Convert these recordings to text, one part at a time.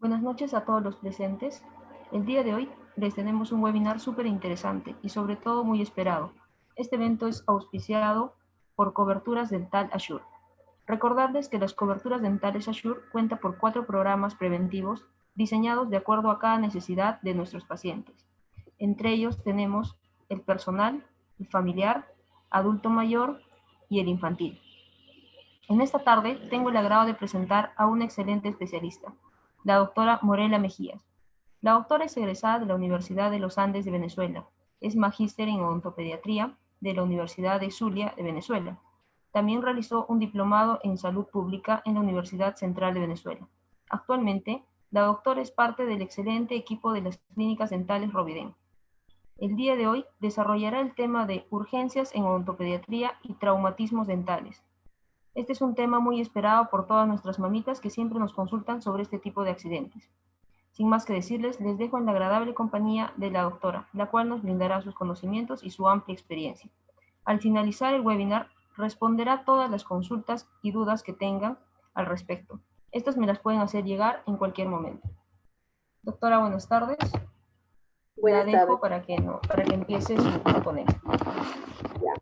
Buenas noches a todos los presentes. El día de hoy les tenemos un webinar súper interesante y sobre todo muy esperado. Este evento es auspiciado por Coberturas Dental Assure. Recordarles que las coberturas dentales Assure cuenta por 4 programas preventivos diseñados de acuerdo a cada necesidad de nuestros pacientes. Entre ellos tenemos el personal, el familiar, adulto mayor y el infantil. En esta tarde tengo el agrado de presentar a una excelente especialista, la doctora Morela Mejías. La doctora es egresada de la Universidad de los Andes de Venezuela. Es magíster en odontopediatría de la Universidad de Zulia de Venezuela. También realizó un diplomado en salud pública en la Universidad Central de Venezuela. Actualmente, la doctora es parte del excelente equipo de las clínicas dentales Roviden. El día de hoy desarrollará el tema de urgencias en odontopediatría y traumatismos dentales. Este es un tema muy esperado por todas nuestras mamitas que siempre nos consultan sobre este tipo de accidentes. Sin más que decirles, les dejo en la agradable compañía de la doctora, la cual nos brindará sus conocimientos y su amplia experiencia. Al finalizar el webinar, responderá todas las consultas y dudas que tengan al respecto. Estas me las pueden hacer llegar en cualquier momento. Doctora, buenas tardes. La Buenas tardes. dejo para que empiece su ponencia. Ya.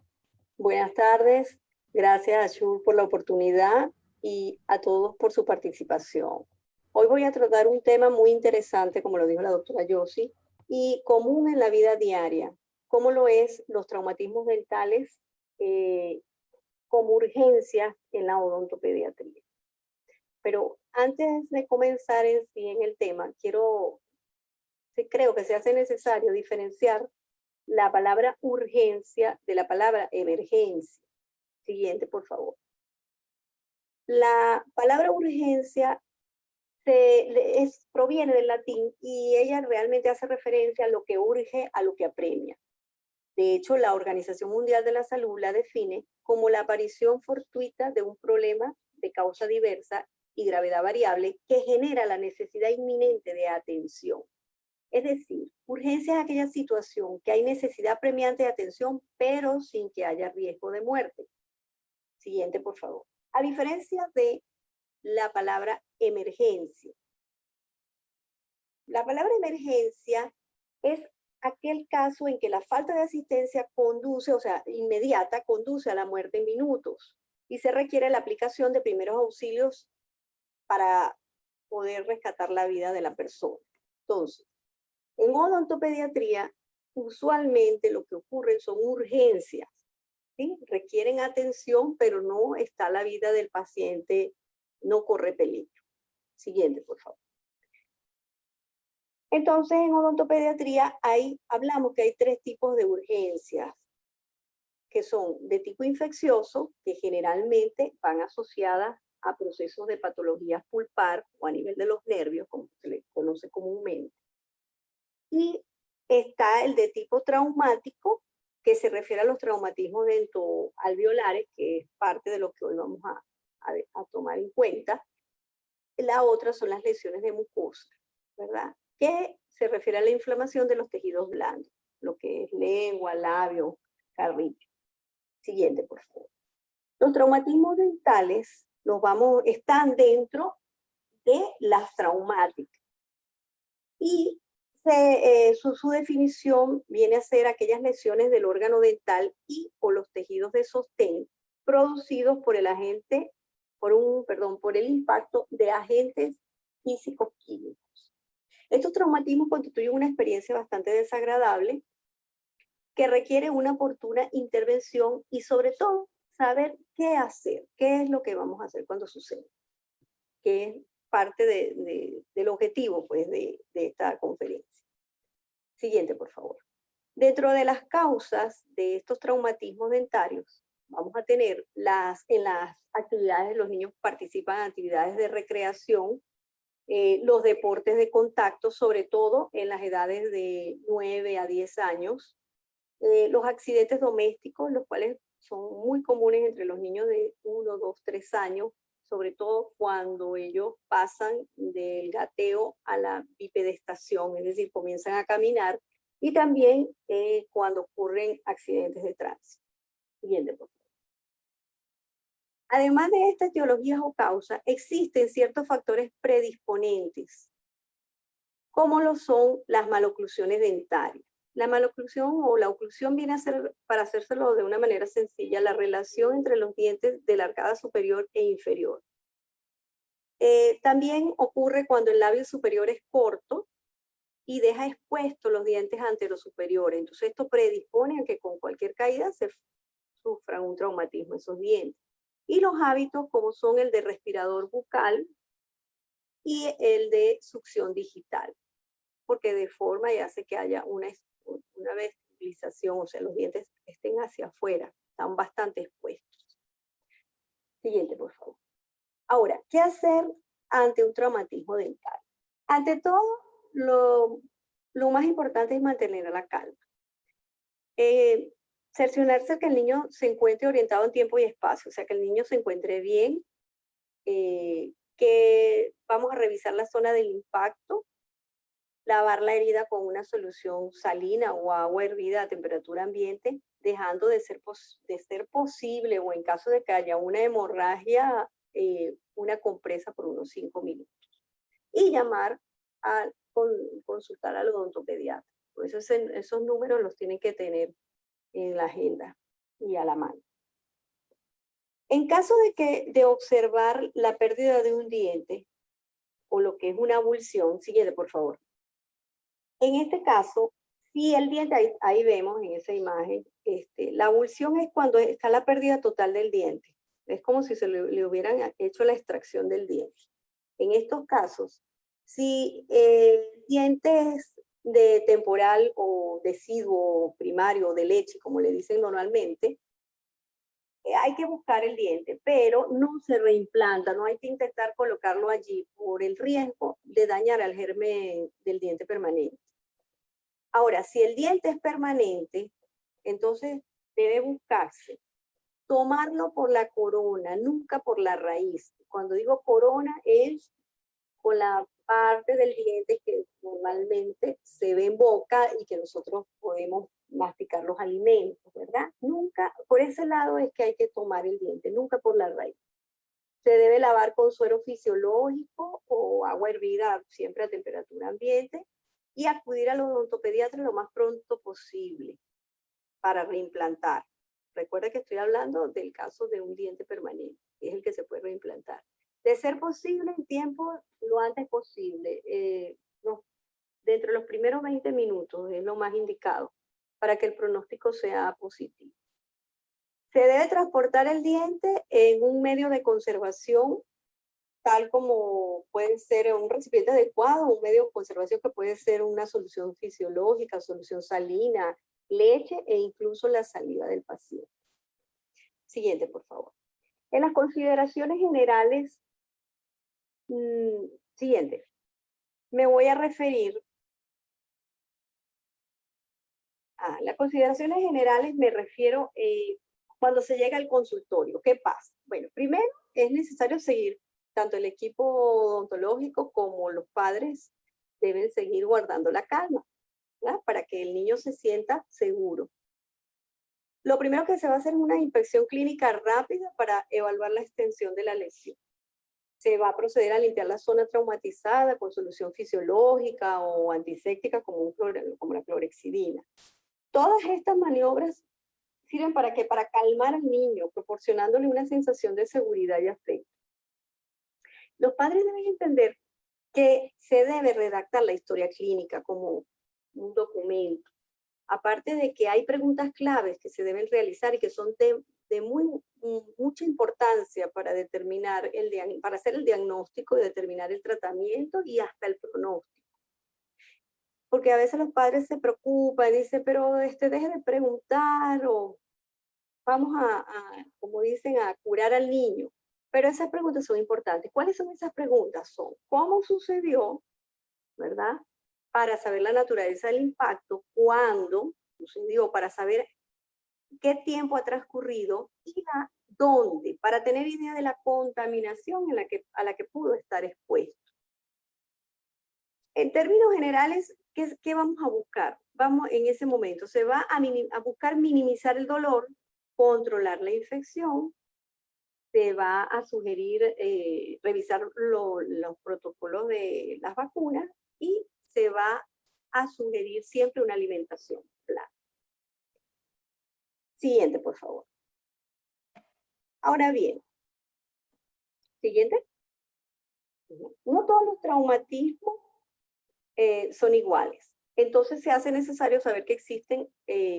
Buenas tardes. Gracias a Shur por la oportunidad y a todos por su participación. Hoy voy a tratar un tema muy interesante, como lo dijo la doctora Yossi, y común en la vida diaria, como lo es los traumatismos dentales como urgencias en la odontopediatría. Pero antes de comenzar en sí en el tema, creo que se hace necesario diferenciar la palabra urgencia de la palabra emergencia. Siguiente, por favor. La palabra urgencia proviene del latín y ella realmente hace referencia a lo que urge, a lo que apremia. De hecho, la Organización Mundial de la Salud la define como la aparición fortuita de un problema de causa diversa y gravedad variable que genera la necesidad inminente de atención. Es decir, urgencia es aquella situación que hay necesidad apremiante de atención, pero sin que haya riesgo de muerte. Siguiente, por favor. A diferencia de la palabra emergencia. La palabra emergencia es aquel caso en que la falta de asistencia inmediata, conduce a la muerte en minutos y se requiere la aplicación de primeros auxilios para poder rescatar la vida de la persona. Entonces, en odontopediatría, usualmente lo que ocurre son urgencias, ¿sí? Requieren atención, pero no está la vida del paciente, no corre peligro. Siguiente, por favor. Entonces, en odontopediatría hablamos que hay 3 tipos de urgencias, que son de tipo infeccioso, que generalmente van asociadas a procesos de patologías pulpar o a nivel de los nervios, como se le conoce comúnmente. Y está el de tipo traumático, que se refiere a los traumatismos dentoalveolares, que es parte de lo que hoy vamos a tomar en cuenta. La otra son las lesiones de mucosa, ¿verdad? Que se refiere a la inflamación de los tejidos blandos, lo que es lengua, labio, carrillo. Siguiente, por favor. Los traumatismos dentales están dentro de las traumáticas. Y su definición viene a ser aquellas lesiones del órgano dental y o los tejidos de sostén producidos por el impacto de agentes físicos químicos. Estos traumatismos constituyen una experiencia bastante desagradable que requiere una oportuna intervención y sobre todo saber qué hacer, qué es lo que vamos a hacer cuando sucede, que es parte del objetivo pues, de esta conferencia. Siguiente, por favor. Dentro de las causas de estos traumatismos dentarios, vamos a tener en las actividades, los niños participan en actividades de recreación, los deportes de contacto, sobre todo en las edades de 9 a 10 años, los accidentes domésticos, los cuales son muy comunes entre los niños de 1, 2, 3 años, sobre todo cuando ellos pasan del gateo a la bipedestación, es decir, comienzan a caminar, y también cuando ocurren accidentes de tránsito. Siguiente, por favor. Además de estas etiologías o causas, existen ciertos factores predisponentes como lo son las maloclusiones dentarias. La maloclusión o la oclusión viene a ser, para hacérselo de una manera sencilla, la relación entre los dientes de la arcada superior e inferior. También ocurre cuando el labio superior es corto y deja expuestos los dientes anterosuperiores. Entonces esto predispone a que con cualquier caída se sufran un traumatismo esos dientes. Y los hábitos como son el de respirador bucal y el de succión digital, porque deforma y hace que haya una vestibulación, o sea, los dientes estén hacia afuera, están bastante expuestos. Siguiente, por favor. Ahora, ¿qué hacer ante un traumatismo dental? Ante todo, lo más importante es mantener la calma. Cerciorarse que el niño se encuentre orientado en tiempo y espacio, o sea, que el niño se encuentre bien, que vamos a revisar la zona del impacto, lavar la herida con una solución salina o agua hervida a temperatura ambiente, dejando de ser posible, o en caso de que haya una hemorragia, una compresa por unos 5 minutos. Y llamar a consultar al odontopediatra. Por eso esos números los tienen que tener en la agenda y a la mano. En caso de observar la pérdida de un diente o lo que es una avulsión, siguiente por favor. En este caso, si el diente, ahí vemos en esa imagen, la avulsión es cuando está la pérdida total del diente. Es como si se le hubieran hecho la extracción del diente. En estos casos, si el diente es de temporal o deciduo primario o de leche, como le dicen normalmente, hay que buscar el diente, pero no se reimplanta, no hay que intentar colocarlo allí por el riesgo de dañar al germen del diente permanente. Ahora, si el diente es permanente, entonces debe buscarse tomarlo por la corona, nunca por la raíz. Cuando digo corona es con la parte del diente que normalmente se ve en boca y que nosotros podemos masticar los alimentos, ¿verdad? Nunca, por ese lado es que hay que tomar el diente, nunca por la raíz. Se debe lavar con suero fisiológico o agua hervida, siempre a temperatura ambiente, y acudir al odontopediatra lo más pronto posible para reimplantar. Recuerda que estoy hablando del caso de un diente permanente, que es el que se puede reimplantar. De ser posible, en tiempo lo antes posible. Dentro de los primeros 20 minutos es lo más indicado para que el pronóstico sea positivo. Se debe transportar el diente en un medio de conservación, tal como puede ser un recipiente adecuado, un medio de conservación que puede ser una solución fisiológica, solución salina, leche e incluso la saliva del paciente. Siguiente, por favor. En las consideraciones generales, siguiente, me voy a referir a las consideraciones generales, me refiero cuando se llega al consultorio. ¿Qué pasa? Bueno, primero es necesario seguir, tanto el equipo odontológico como los padres deben seguir guardando la calma, ¿verdad? Para que el niño se sienta seguro. Lo primero que se va a hacer es una inspección clínica rápida para evaluar la extensión de la lesión. Se va a proceder a limpiar la zona traumatizada con solución fisiológica o antiséptica como la clorexidina. Todas estas maniobras sirven para calmar al niño, proporcionándole una sensación de seguridad y afecto. Los padres deben entender que se debe redactar la historia clínica como un documento. Aparte de que hay preguntas claves que se deben realizar y que son de mucha importancia para para hacer el diagnóstico y determinar el tratamiento y hasta el pronóstico. Porque a veces los padres se preocupan y dicen, pero deje de preguntar o vamos como dicen, a curar al niño. Pero esas preguntas son importantes. ¿Cuáles son esas preguntas? Son, ¿cómo sucedió? ¿Verdad? Para saber la naturaleza del impacto, cuándo sucedió, para saber qué tiempo ha transcurrido y dónde, para tener idea de la contaminación a la que pudo estar expuesto. En términos generales, ¿qué vamos a buscar? En ese momento, se va a buscar minimizar el dolor, controlar la infección, se va a sugerir revisar los protocolos de las vacunas y se va a sugerir siempre una alimentación plana. Siguiente, por favor. Ahora bien, siguiente. No todos los traumatismos son iguales. Entonces se hace necesario saber que existen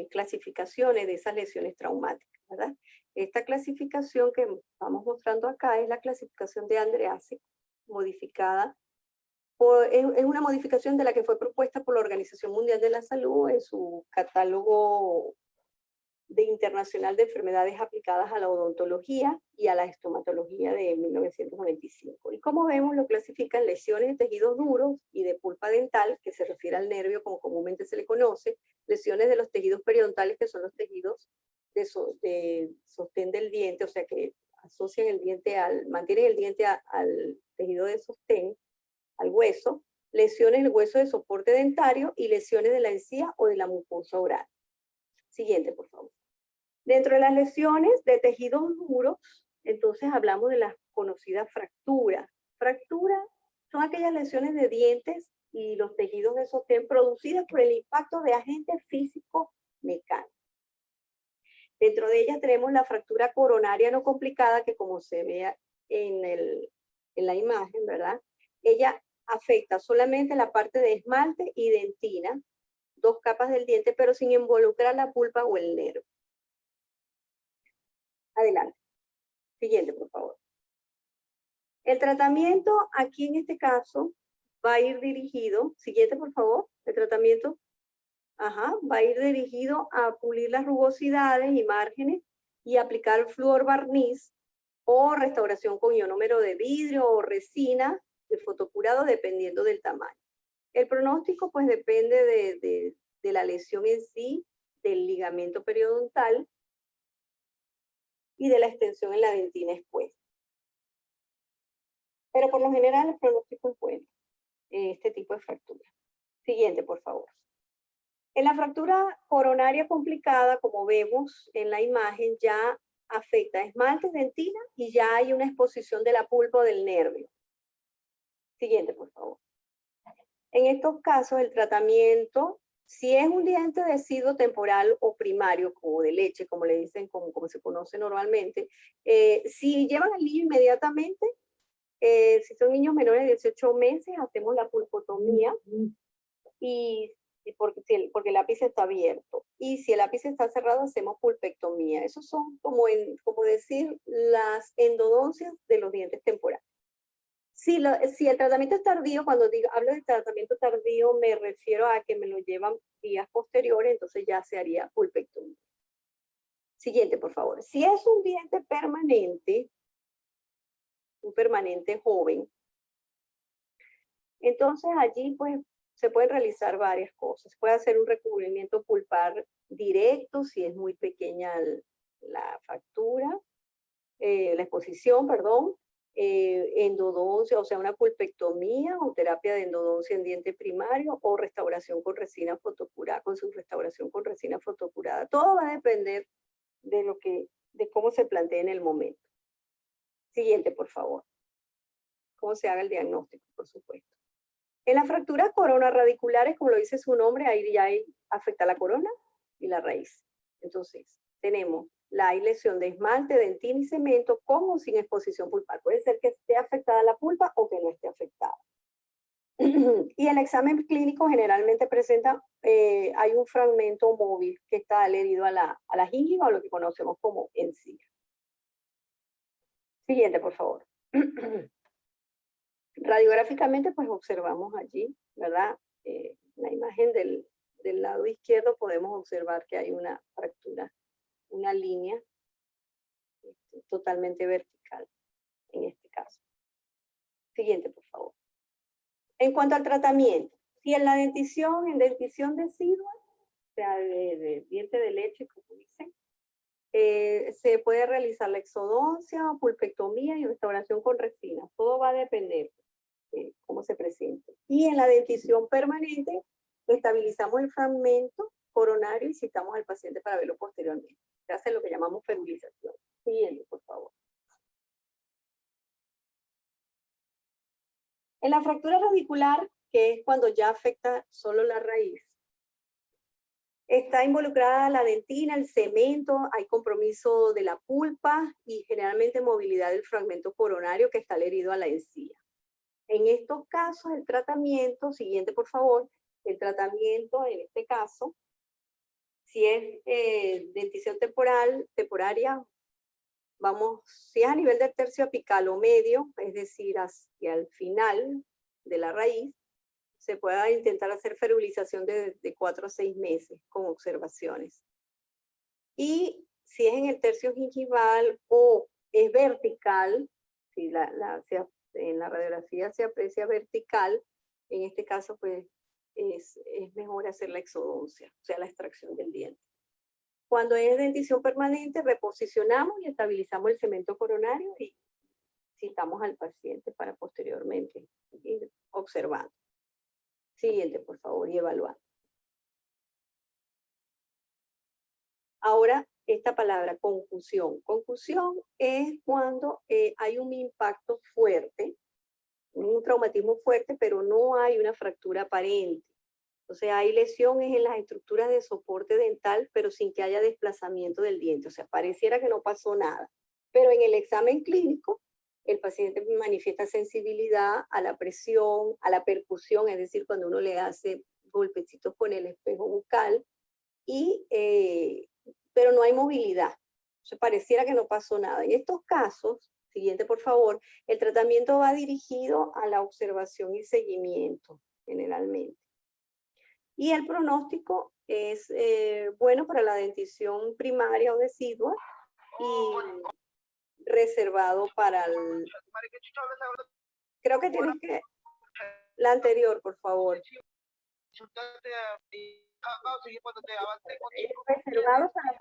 clasificaciones de esas lesiones traumáticas, ¿verdad? Esta clasificación que estamos mostrando acá es la clasificación de Andreassi, modificada es una modificación de la que fue propuesta por la Organización Mundial de la Salud en su catálogo internacional de enfermedades aplicadas a la odontología y a la estomatología de 1995. Y como vemos, lo clasifican lesiones de tejidos duros y de pulpa dental, que se refiere al nervio como comúnmente se le conoce, lesiones de los tejidos periodontales, que son los tejidos de sostén del diente, o sea que asocian el diente mantienen el diente al tejido de sostén, al hueso, lesiones del hueso de soporte dentario y lesiones de la encía o de la mucosa oral. Siguiente, por favor. Dentro de las lesiones de tejidos duros, entonces hablamos de las conocidas fracturas. Fracturas son aquellas lesiones de dientes y los tejidos de sostén producidas por el impacto de agentes físicos mecánicos. Dentro de ellas tenemos la fractura coronaria no complicada, que como se ve en la imagen, ¿verdad? Ella afecta solamente la parte de esmalte y dentina, 2 capas del diente, pero sin involucrar la pulpa o el nervio. Adelante. Siguiente, por favor. El tratamiento aquí en este caso va a ir dirigido, siguiente por favor, el tratamiento, va a ir dirigido a pulir las rugosidades y márgenes y aplicar flúor barniz o restauración con ionómero de vidrio o resina de fotocurado dependiendo del tamaño. El pronóstico pues depende de la lesión en sí, del ligamento periodontal y de la extensión en la dentina expuesta. Pero por lo general el pronóstico es bueno en este tipo de fractura. Siguiente, por favor. En la fractura coronaria complicada, como vemos en la imagen, ya afecta esmalte, dentina y ya hay una exposición de la pulpa o del nervio. Siguiente, por favor. En estos casos, el tratamiento, si es un diente deciduo temporal o primario, como de leche, como le dicen, como se conoce normalmente, si llevan al niño inmediatamente, si son niños menores de 18 meses, hacemos la pulpotomía porque el ápice está abierto. Y si el ápice está cerrado, hacemos pulpectomía. Esos son como decir las endodoncias de los dientes temporales. Si el tratamiento es tardío, cuando hablo de tratamiento tardío, me refiero a que me lo llevan días posteriores, entonces ya se haría pulpectomía. Siguiente, por favor. Si es un diente permanente, un permanente joven, entonces allí pues se pueden realizar varias cosas. Puede hacer un recubrimiento pulpar directo si es muy pequeña la fractura, la exposición, perdón, endodoncia, o sea, una pulpectomía o terapia de endodoncia en diente primario o restauración con resina fotocurada, con su restauración con resina fotocurada. Todo va a depender de cómo se plantee en el momento. Siguiente, por favor. Cómo se haga el diagnóstico, por supuesto. En las fracturas coronarradiculares, como lo dice su nombre, ahí ya afecta la corona y la raíz. Entonces, tenemos la lesión de esmalte, dentina y cemento con o sin exposición pulpar. Puede ser que esté afectada la pulpa o que no esté afectada. Y el examen clínico generalmente presenta, hay un fragmento móvil que está adherido a la gingiva o lo que conocemos como encía. Siguiente, por favor. Radiográficamente, pues observamos allí, ¿verdad? La imagen del lado izquierdo podemos observar que hay una fractura, una línea totalmente vertical en este caso. Siguiente, por favor. En cuanto al tratamiento, si en la dentición, decidua, o sea, de diente de leche, como dicen, se puede realizar la exodoncia, pulpectomía y restauración con resina. Todo va a depender de cómo se presente. Y en la dentición permanente, estabilizamos el fragmento coronario y citamos al paciente para verlo posteriormente. Se hace lo que llamamos ferulización. Siguiente, por favor. En la fractura radicular, que es cuando ya afecta solo la raíz. Está involucrada la dentina, el cemento, hay compromiso de la pulpa y generalmente movilidad del fragmento coronario que está adherido a la encía. En estos casos, el tratamiento, siguiente por favor, el tratamiento en este caso, si es dentición temporaria, si es a nivel del tercio apical o medio, es decir, hacia el final de la raíz, se puede intentar hacer ferulización de 4 a 6 meses con observaciones. Y si es en el tercio gingival o es vertical, si en la radiografía se aprecia vertical, en este caso pues es mejor hacer la exodoncia, o sea, la extracción del diente. Cuando es dentición permanente, reposicionamos y estabilizamos el cemento coronario y citamos al paciente para posteriormente ir observando. Siguiente, por favor, y evaluar. Ahora, esta palabra, concusión. Concusión es cuando hay un impacto fuerte, un traumatismo fuerte, pero no hay una fractura aparente. O sea, hay lesiones en las estructuras de soporte dental, pero sin que haya desplazamiento del diente. O sea, pareciera que no pasó nada. Pero en el examen clínico, el paciente manifiesta sensibilidad a la presión, a la percusión, es decir, cuando uno le hace golpecitos con el espejo bucal, pero no hay movilidad. O sea, pareciera que no pasó nada. En estos casos, siguiente por favor, el tratamiento va dirigido a la observación y seguimiento, generalmente. Y el pronóstico es bueno para la dentición primaria o decidua y reservado para el... Creo que tienes que... La anterior, por favor. Es reservado para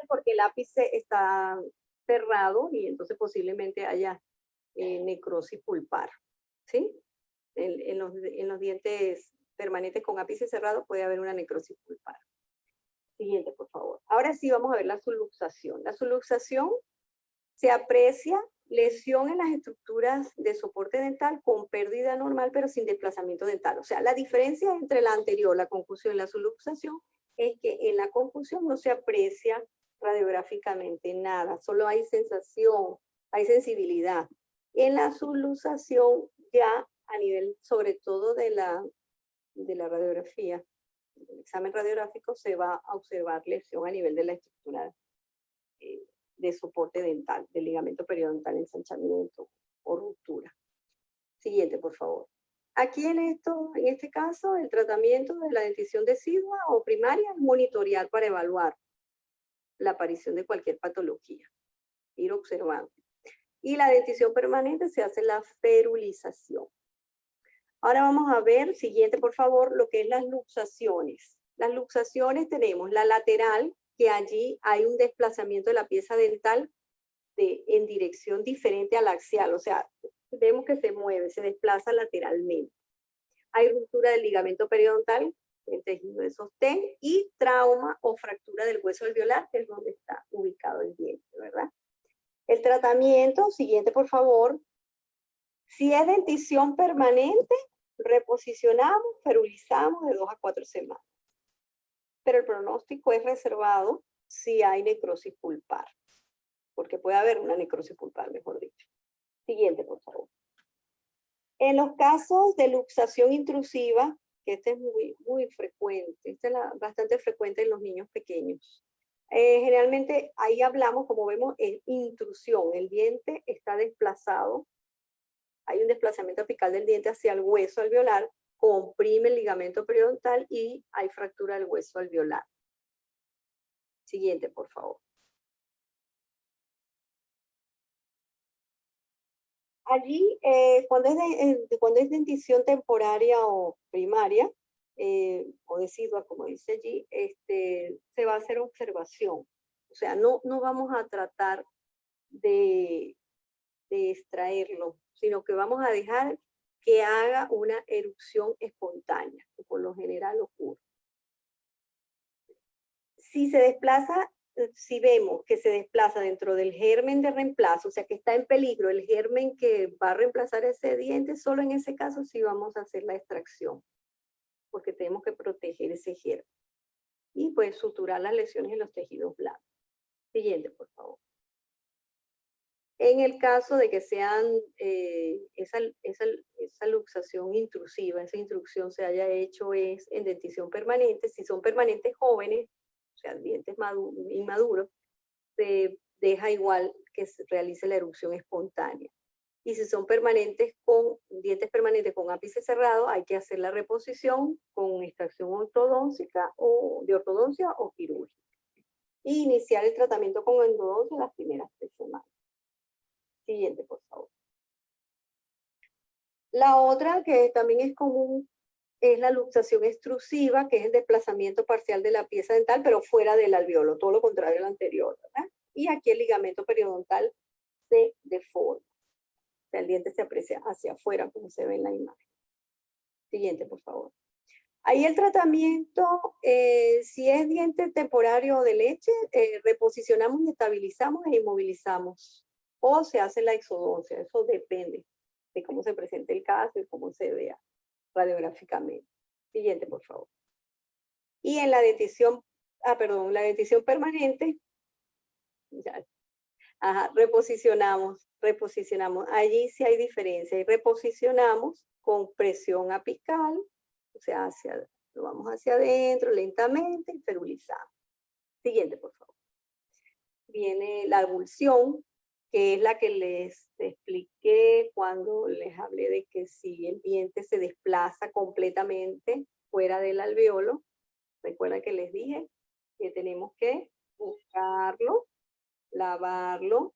porque el ápice está cerrado y entonces posiblemente haya necrosis pulpar. ¿Sí? En los dientes permanentes con ápice cerrado puede haber una necrosis pulpar. Siguiente, por favor. Ahora sí vamos a ver la subluxación. La subluxación se aprecia lesión en las estructuras de soporte dental con pérdida normal pero sin desplazamiento dental. O sea, la diferencia entre la anterior, la concusión y la subluxación, es que en la concusión no se aprecia radiográficamente nada, solo hay sensación, hay sensibilidad. En la subluxación ya a nivel sobre todo de la radiografía, el examen radiográfico, se va a observar lesión a nivel de la estructura de soporte dental, del ligamento periodontal, ensanchamiento o ruptura. Siguiente, por favor. Aquí en este caso, el tratamiento de la dentición decidua o primaria es monitorear para evaluar la aparición de cualquier patología, ir observando. Y la dentición permanente se hace la ferulización. Ahora vamos a ver, siguiente por favor, lo que es las luxaciones. Las luxaciones tenemos la lateral, que allí hay un desplazamiento de la pieza dental en dirección diferente a la axial, o sea, vemos que se mueve, se desplaza lateralmente. Hay ruptura del ligamento periodontal, el tejido de sostén, y trauma o fractura del hueso alveolar, que es donde está ubicado el diente, ¿verdad? El tratamiento, siguiente por favor, si es dentición permanente, reposicionamos, ferulizamos de 2 a 4 semanas. Pero el pronóstico es reservado si hay necrosis pulpar, porque puede haber una necrosis pulpar, mejor dicho. Siguiente, por favor. En los casos de luxación intrusiva, que este es muy frecuente, este es bastante frecuente en los niños pequeños. Generalmente ahí hablamos, como vemos, en intrusión. El diente está desplazado, hay un desplazamiento apical del diente hacia el hueso alveolar, comprime el ligamento periodontal y hay fractura del hueso alveolar. Siguiente, por favor. Allí, cuando es dentición temporaria o primaria, o decidua, como dice allí, se va a hacer observación. O sea, no vamos a tratar de extraerlo, sino que vamos a dejar que haga una erupción espontánea, que por lo general ocurre. Si se desplaza si vemos que se desplaza dentro del germen de reemplazo, o sea que está en peligro el germen que va a reemplazar ese diente, solo en ese caso sí vamos a hacer la extracción, porque tenemos que proteger ese germen. Y pues suturar las lesiones en los tejidos blandos. Siguiente, por favor. En el caso de que sean esa luxación intrusiva, esa intrusión se haya hecho es en dentición permanente, si son permanentes jóvenes, o sea, dientes inmaduros, se deja igual que se realice la erupción espontánea. Y si son permanentes dientes permanentes con ápice cerrado, hay que hacer la reposición con extracción ortodóntica o de ortodoncia o quirúrgica. Y iniciar el tratamiento con endodoncia las primeras 3 semanas. Siguiente, por favor. La otra que también es común es la luxación extrusiva, que es el desplazamiento parcial de la pieza dental, pero fuera del alveolo, todo lo contrario al anterior, ¿verdad? Y aquí el ligamento periodontal se deforma. O sea, el diente se aprecia hacia afuera, como se ve en la imagen. Siguiente, por favor. Ahí el tratamiento, si es diente temporario o de leche, reposicionamos y estabilizamos e inmovilizamos. O se hace la exodoncia, eso depende de cómo se presente el caso y cómo se vea radiográficamente. Siguiente, por favor. Y en la dentición, la dentición permanente, ya, reposicionamos. Allí sí hay diferencia. Y reposicionamos con presión apical, o sea, lo vamos hacia adentro lentamente y ferulizamos. Siguiente, por favor. Viene la avulsión, que es la que les expliqué cuando les hablé de que si el diente se desplaza completamente fuera del alveolo, recuerda que les dije que tenemos que buscarlo, lavarlo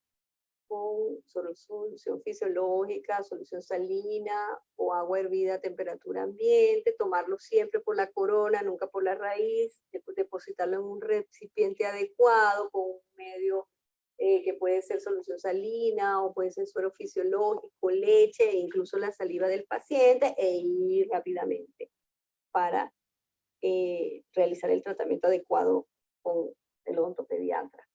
con solución fisiológica, solución salina o agua hervida a temperatura ambiente, tomarlo siempre por la corona, nunca por la raíz, depositarlo en un recipiente adecuado con un medio que puede ser solución salina o puede ser suero fisiológico, leche e incluso la saliva del paciente e ir rápidamente para realizar el tratamiento adecuado con el odontopediatra.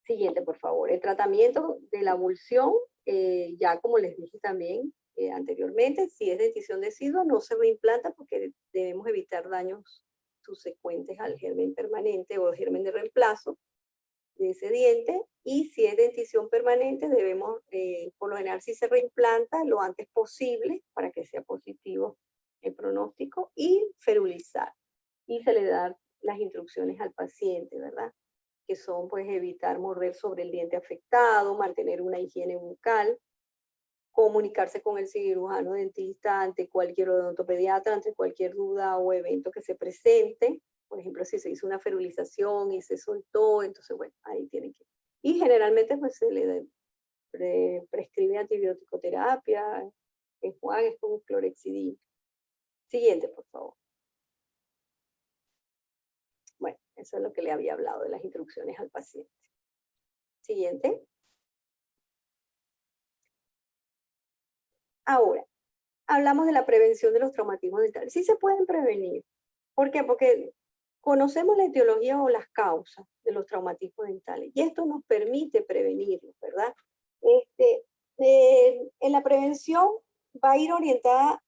Siguiente, por favor. El tratamiento de la avulsión, ya como les dije también anteriormente, si es dentición decidua, no se reimplanta porque debemos evitar daños subsecuentes al germen permanente o germen de reemplazo de ese diente. Y si es dentición permanente, debemos, por lo general, si se reimplanta lo antes posible para que sea positivo el pronóstico y ferulizar. Y se le dan las instrucciones al paciente, ¿verdad? Que son pues evitar morder sobre el diente afectado, mantener una higiene bucal, comunicarse con el cirujano dentista ante cualquier odontopediatra, ante cualquier duda o evento que se presente. Por ejemplo, si se hizo una ferulización y se soltó, entonces bueno, ahí tiene que. Y generalmente pues se le prescribe antibiótico-terapia, enjuagues con clorexidina. Siguiente, por favor. Bueno, eso es lo que le había hablado de las instrucciones al paciente. Siguiente. Ahora, hablamos de la prevención de los traumatismos dentales. Sí se pueden prevenir. ¿Por qué? Porque conocemos la etiología o las causas de los traumatismos dentales y esto nos permite prevenirlos, ¿verdad? En la prevención va a ir orientada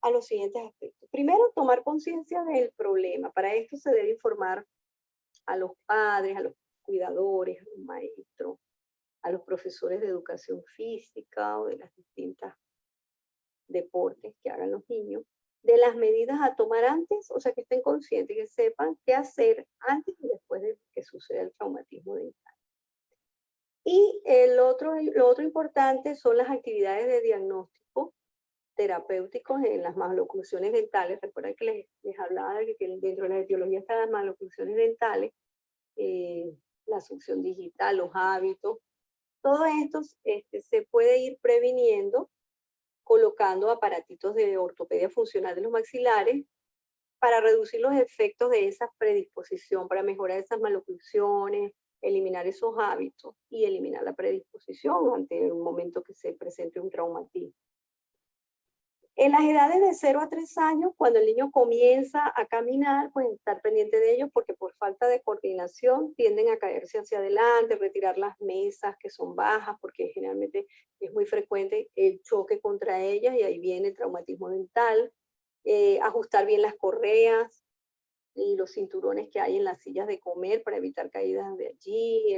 a los siguientes aspectos. Primero, tomar conciencia del problema. Para esto se debe informar a los padres, a los cuidadores, a los maestros, a los profesores de educación física o de las distintas deportes que hagan los niños, de las medidas a tomar antes, o sea, que estén conscientes, que sepan qué hacer antes y después de que suceda el traumatismo dental. Y lo otro importante son las actividades de diagnóstico terapéuticos en las maloclusiones dentales. Recuerden que les hablaba de que dentro de la etiología están las maloclusiones dentales, la succión digital, los hábitos. Todo esto se puede ir previniendo colocando aparatitos de ortopedia funcional de los maxilares para reducir los efectos de esa predisposición, para mejorar esas maloclusiones, eliminar esos hábitos y eliminar la predisposición ante un momento que se presente un traumatismo. En las edades de 0 a 3 años, cuando el niño comienza a caminar, pues estar pendiente de ellos porque por falta de coordinación tienden a caerse hacia adelante, retirar las mesas que son bajas, porque generalmente es muy frecuente el choque contra ellas y ahí viene el traumatismo dental. Ajustar bien las correas y los cinturones que hay en las sillas de comer para evitar caídas de allí,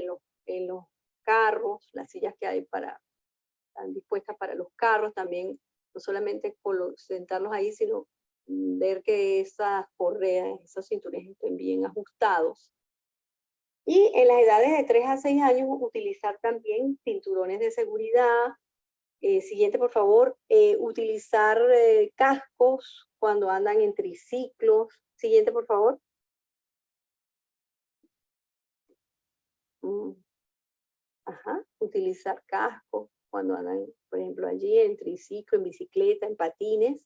en los carros, las sillas que hay están dispuestas para los carros también, no solamente sentarlos ahí, sino ver que esas correas, esos cinturones estén bien ajustados. Y en las edades de 3 a 6 años, utilizar también cinturones de seguridad. Siguiente, por favor, utilizar cascos cuando andan en triciclos. Siguiente, por favor. Mm, Ajá, utilizar cascos cuando andan, por ejemplo, allí en triciclo, en bicicleta, en patines.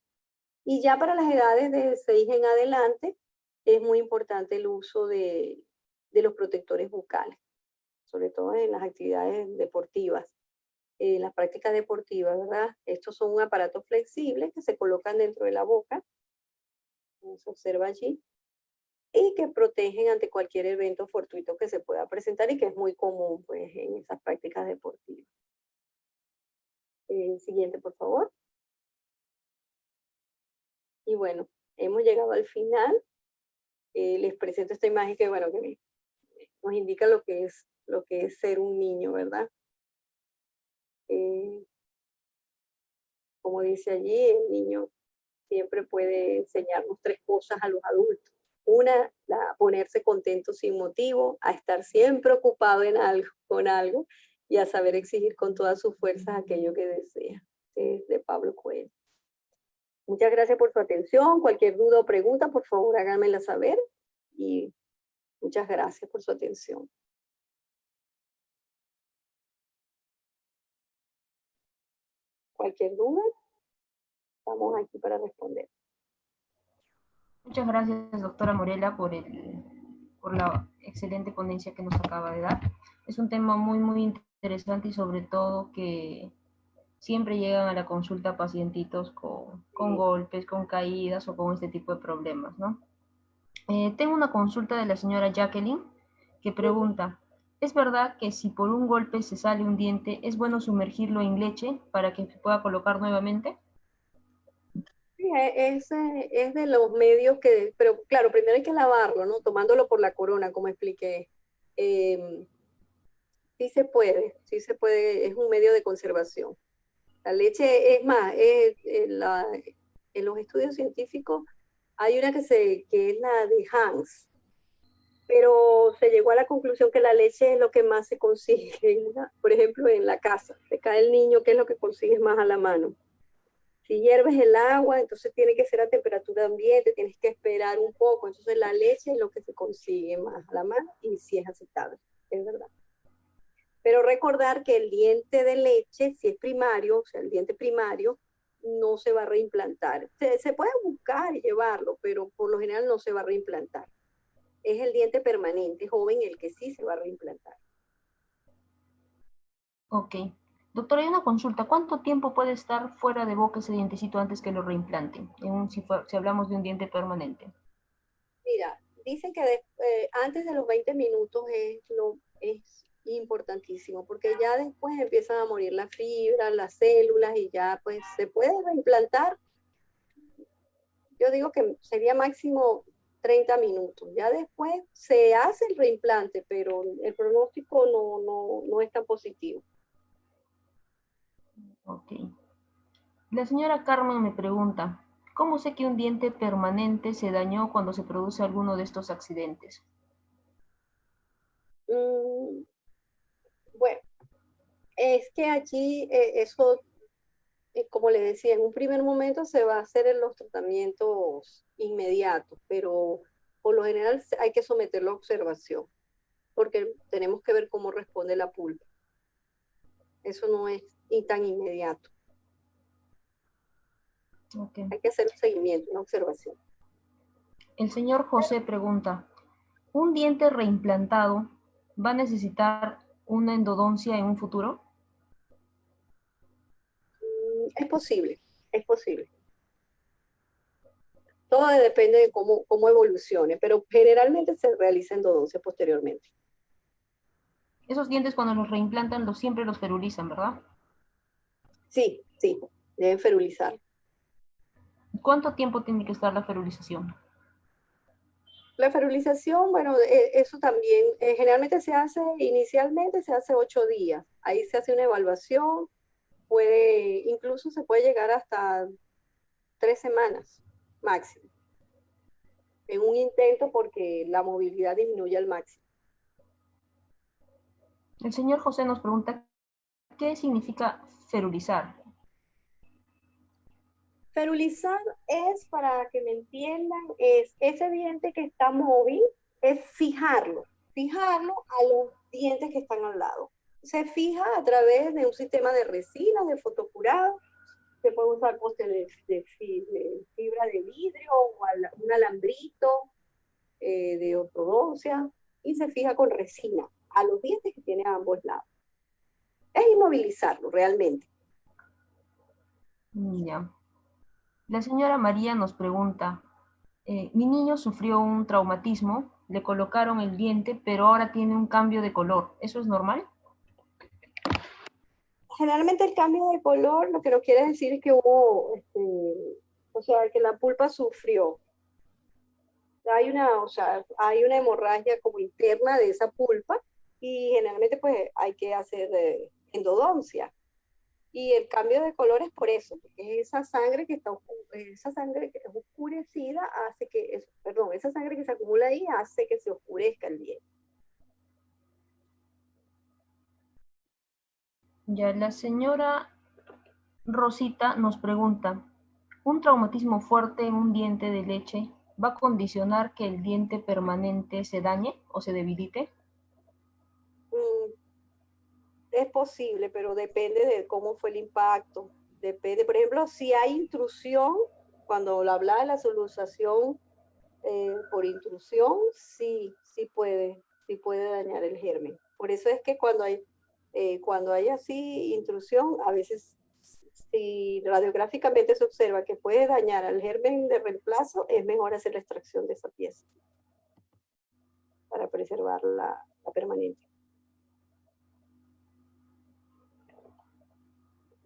Y ya para las edades de 6 en adelante, es muy importante el uso de los protectores bucales, sobre todo en las actividades deportivas, en las prácticas deportivas, ¿verdad? Estos son un aparato flexible que se colocan dentro de la boca, como se observa allí, y que protegen ante cualquier evento fortuito que se pueda presentar y que es muy común pues, en esas prácticas deportivas. Siguiente, por favor. Y bueno, hemos llegado al final. Les presento esta imagen que, bueno, que nos indica lo que es ser un niño, ¿verdad? Eh, como dice allí, el niño siempre puede enseñarnos 3 cosas a los adultos. Una, ponerse contento sin motivo, a estar siempre ocupado con algo y a saber exigir con todas sus fuerzas aquello que desea. Es de Pablo Coelho. Muchas gracias por su atención. Cualquier duda o pregunta, por favor, háganmela saber. Y muchas gracias por su atención. Cualquier duda, estamos aquí para responder. Muchas gracias, doctora Morela, por la excelente ponencia que nos acaba de dar. Es un tema muy, muy interesante y sobre todo que siempre llegan a la consulta pacientitos con golpes, con caídas o con este tipo de problemas, ¿no? Tengo una consulta de la señora Jacqueline que pregunta, ¿es verdad que si por un golpe se sale un diente, es bueno sumergirlo en leche para que se pueda colocar nuevamente? Sí, es de los medios pero claro, primero hay que lavarlo, ¿no? Tomándolo por la corona, como expliqué. Em, sí se puede, es un medio de conservación. La leche, es más, en los estudios científicos hay una que es la de Hans, pero se llegó a la conclusión que la leche es lo que más se consigue, por ejemplo, en la casa. Te cae el niño, ¿qué es lo que consigues más a la mano? Si hierves el agua, entonces tiene que ser a temperatura ambiente, tienes que esperar un poco. Entonces la leche es lo que se consigue más a la mano y sí es aceptable, es verdad. Pero recordar que el diente de leche, si es primario, o sea, el diente primario, no se va a reimplantar. Se puede buscar y llevarlo, pero por lo general no se va a reimplantar. Es el diente permanente, joven, el que sí se va a reimplantar. Ok. Doctora, hay una consulta. ¿Cuánto tiempo puede estar fuera de boca ese dientecito antes que lo reimplanten? Si hablamos de un diente permanente. Mira, dicen que antes de los 20 minutos es importantísimo, porque ya después empiezan a morir las fibras, las células y ya pues se puede reimplantar. Yo digo que sería máximo 30 minutos. Ya después se hace el reimplante, pero el pronóstico no es tan positivo. Ok. La señora Carmen me pregunta, ¿cómo sé que un diente permanente se dañó cuando se produce alguno de estos accidentes? Mm, bueno, es que allí eso, como les decía, en un primer momento se va a hacer en los tratamientos inmediatos, pero por lo general hay que someterlo a observación, porque tenemos que ver cómo responde la pulpa. Eso no es tan inmediato. Okay. Hay que hacer un seguimiento, una observación. El señor José pregunta, ¿un diente reimplantado va a necesitar una endodoncia en un futuro? Es posible, es posible. Todo depende de cómo evolucione, pero generalmente se realiza endodoncia posteriormente. Esos dientes cuando los reimplantan siempre los ferulizan, ¿verdad? Sí, sí, deben ferulizar. ¿Cuánto tiempo tiene que estar la ferulización? La ferulización, bueno, eso también generalmente inicialmente se hace 8 días. Ahí se hace una evaluación, incluso se puede llegar hasta 3 semanas máximo, en un intento porque la movilidad disminuye al máximo. El señor José nos pregunta, ¿qué significa ferulizar? Ferulizar es, para que me entiendan, es ese diente que está móvil, es fijarlo a los dientes que están al lado. Se fija a través de un sistema de resina, de fotocurado. Se puede usar postes de fibra de vidrio o un alambrito de ortodoncia y se fija con resina a los dientes que tiene a ambos lados. Es inmovilizarlo realmente. Ya. La señora María nos pregunta, mi niño sufrió un traumatismo, le colocaron el diente, pero ahora tiene un cambio de color. ¿Eso es normal? Generalmente el cambio de color lo que no quiere decir es que hubo, o sea, que la pulpa sufrió. Hay una hemorragia como interna de esa pulpa y generalmente pues hay que hacer endodoncia. Y el cambio de color es por eso, porque esa sangre esa sangre que es oscurecida esa sangre que se acumula ahí hace que se oscurezca el diente. Ya, la señora Rosita nos pregunta, ¿un traumatismo fuerte en un diente de leche va a condicionar que el diente permanente se dañe o se debilite? Mm, es posible, pero depende de cómo fue el impacto. Depende, por ejemplo, si hay intrusión, cuando hablaba de la solución por intrusión, sí puede dañar el germen. Por eso es que cuando hay así intrusión, a veces si radiográficamente se observa que puede dañar al germen de reemplazo, es mejor hacer la extracción de esa pieza para preservar la permanencia.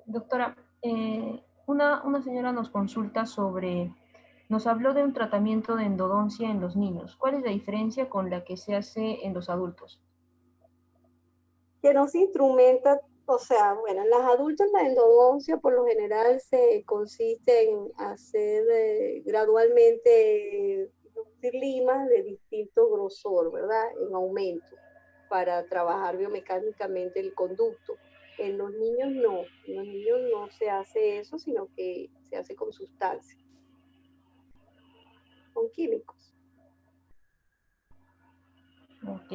Doctora, una señora nos consulta nos habló de un tratamiento de endodoncia en los niños. ¿Cuál es la diferencia con la que se hace en los adultos? Que no se instrumenta, o sea, bueno, en las adultas la endodoncia por lo general se consiste en hacer gradualmente introducir limas de distinto grosor, ¿verdad? En aumento, para trabajar biomecánicamente el conducto. En los niños no, en los niños no se hace eso, sino que se hace con sustancias, con químicos. Ok.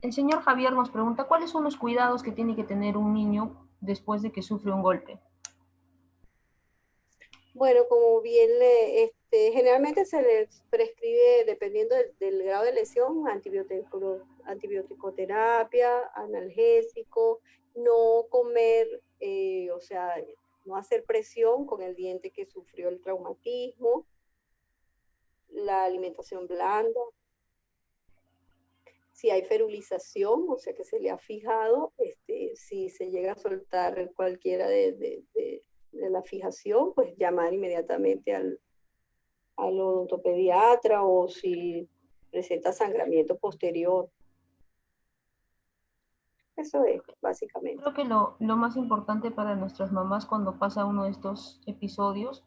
El señor Javier nos pregunta, ¿cuáles son los cuidados que tiene que tener un niño después de que sufre un golpe? Bueno, como bien generalmente se les prescribe, dependiendo del grado de lesión, antibioticoterapia, analgésico, no comer, o sea, no hacer presión con el diente que sufrió el traumatismo, la alimentación blanda. Si hay ferulización, o sea que se le ha fijado, si se llega a soltar cualquiera de la fijación, pues llamar inmediatamente al odontopediatra o si presenta sangramiento posterior. Eso es, básicamente. Creo que lo más importante para nuestras mamás cuando pasa uno de estos episodios,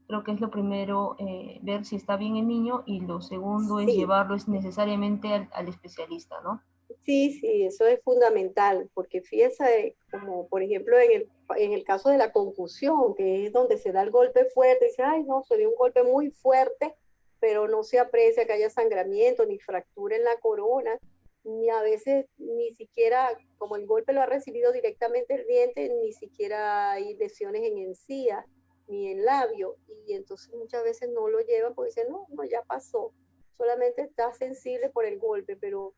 creo que es lo primero, ver si está bien el niño, y lo segundo es Sí, llevarlo necesariamente al especialista, ¿no? sí, eso es fundamental, porque fíjese, como por ejemplo en el caso de la concusión, que es donde se da el golpe fuerte, dice, ay, no, se dio un golpe muy fuerte, pero no se aprecia que haya sangramiento ni fractura en la corona, ni a veces ni siquiera, como el golpe lo ha recibido directamente el diente, ni siquiera hay lesiones en encía ni en labio, y entonces muchas veces no lo llevan porque dicen, no, no, ya pasó, solamente está sensible por el golpe, pero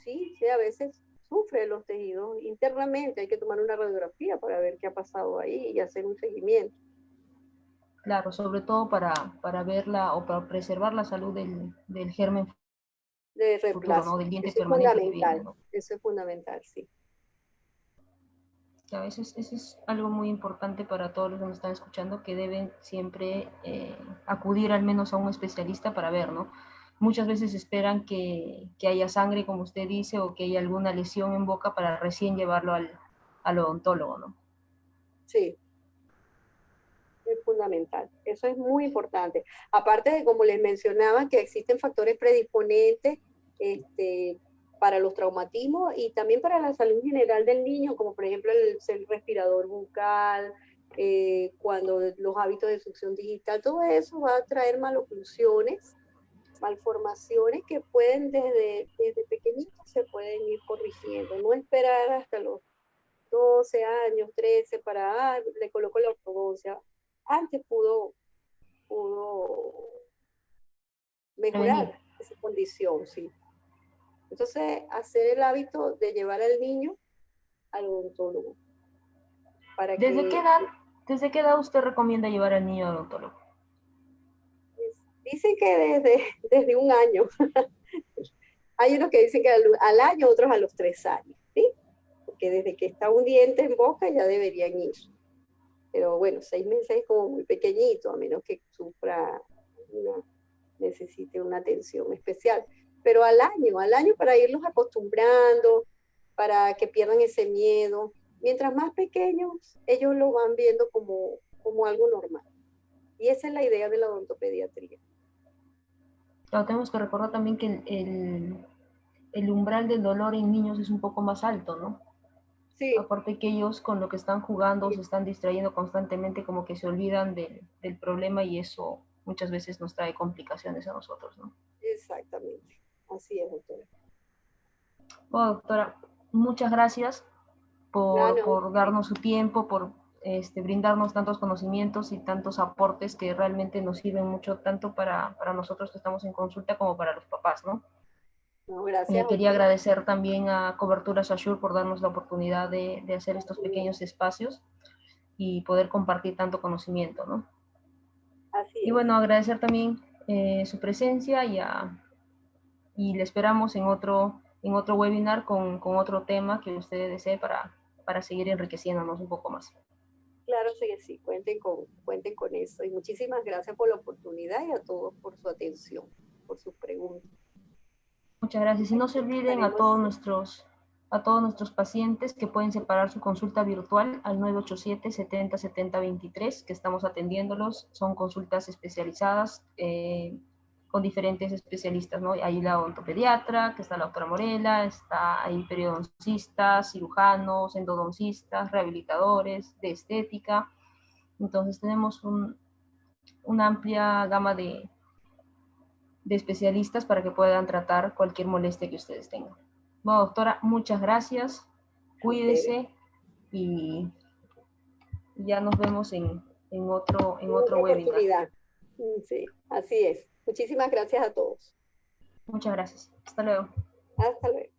sí, a veces sufre los tejidos internamente, hay que tomar una radiografía para ver qué ha pasado ahí y hacer un seguimiento. Claro, sobre todo para verla o para preservar la salud del germen de futuro, reemplazo. ¿no? Del diente Eso es permanente que viene, fundamental, ¿no? eso es fundamental, sí. Claro, eso es algo muy importante para todos los que nos están escuchando, que deben siempre acudir al menos a un especialista para ver, ¿no? Muchas veces esperan que haya sangre, como usted dice, o que haya alguna lesión en boca para recién llevarlo al odontólogo, ¿no? Sí, es fundamental. Eso es muy importante. Aparte de, como les mencionaba, que existen factores predisponentes este, para los traumatismos y también para la salud general del niño, como por ejemplo el respirador bucal, cuando los hábitos de succión digital, todo eso va a traer maloclusiones, malformaciones que pueden desde pequeñitos se pueden ir corrigiendo. No esperar hasta los 12 años, 13 para, le coloco la ortodoncia. Antes pudo Prevenir. mejorar esa condición, sí. Entonces, hacer el hábito de llevar al niño al odontólogo para ¿Desde qué que, edad, desde qué edad usted recomienda llevar al niño al odontólogo? pues, dicen que desde un año. Hay unos que dicen que al año, otros a los 3 años, ¿sí? Porque desde que está un diente en boca ya deberían ir. Pero bueno, 6 meses es como muy pequeñito, a menos que sufra una, necesite una atención especial. Pero al año para irlos acostumbrando, para que pierdan ese miedo. Mientras más pequeños, ellos lo van viendo como algo normal. Y esa es la idea de la odontopediatría. Claro, tenemos que recordar también que el umbral del dolor en niños es un poco más alto, ¿no? Sí, Aparte que ellos con lo que están jugando se sí, están distrayendo constantemente, como que se olvidan del problema y eso muchas veces nos trae complicaciones a nosotros, ¿no? exactamente. Así es, doctora. Bueno, doctora, muchas gracias Ah, no, por darnos su tiempo, por brindarnos tantos conocimientos y tantos aportes que realmente nos sirven mucho tanto para nosotros que estamos en consulta como para los papás, ¿no? no, gracias a Quería usted. agradecer también a Coberturas Assure por darnos la oportunidad de hacer estos pequeños espacios y poder compartir tanto conocimiento, ¿no? Así Y es. bueno, agradecer también su presencia y le esperamos en otro webinar con otro tema que usted desee para seguir enriqueciéndonos un poco más. Claro que sí, cuenten con eso. Y muchísimas gracias por la oportunidad y a todos por su atención, por sus preguntas. Muchas gracias. Y no se Aquí olviden estaremos. a todos nuestros pacientes que pueden separar su consulta virtual al 987 70 70 23, que estamos atendiéndolos. Son consultas especializadas con diferentes especialistas, ¿no? Hay la odontopediatra, que está la doctora Morela, está ahí periodoncistas, cirujanos, endodoncistas, rehabilitadores de estética. Entonces tenemos una amplia gama de especialistas para que puedan tratar cualquier molestia que ustedes tengan. Bueno, doctora, muchas gracias. A ustedes. Cuídese y ya nos vemos en En otro otra webinar. oportunidad. Sí, así es. Muchísimas gracias a todos. Muchas gracias. Hasta luego. Hasta luego.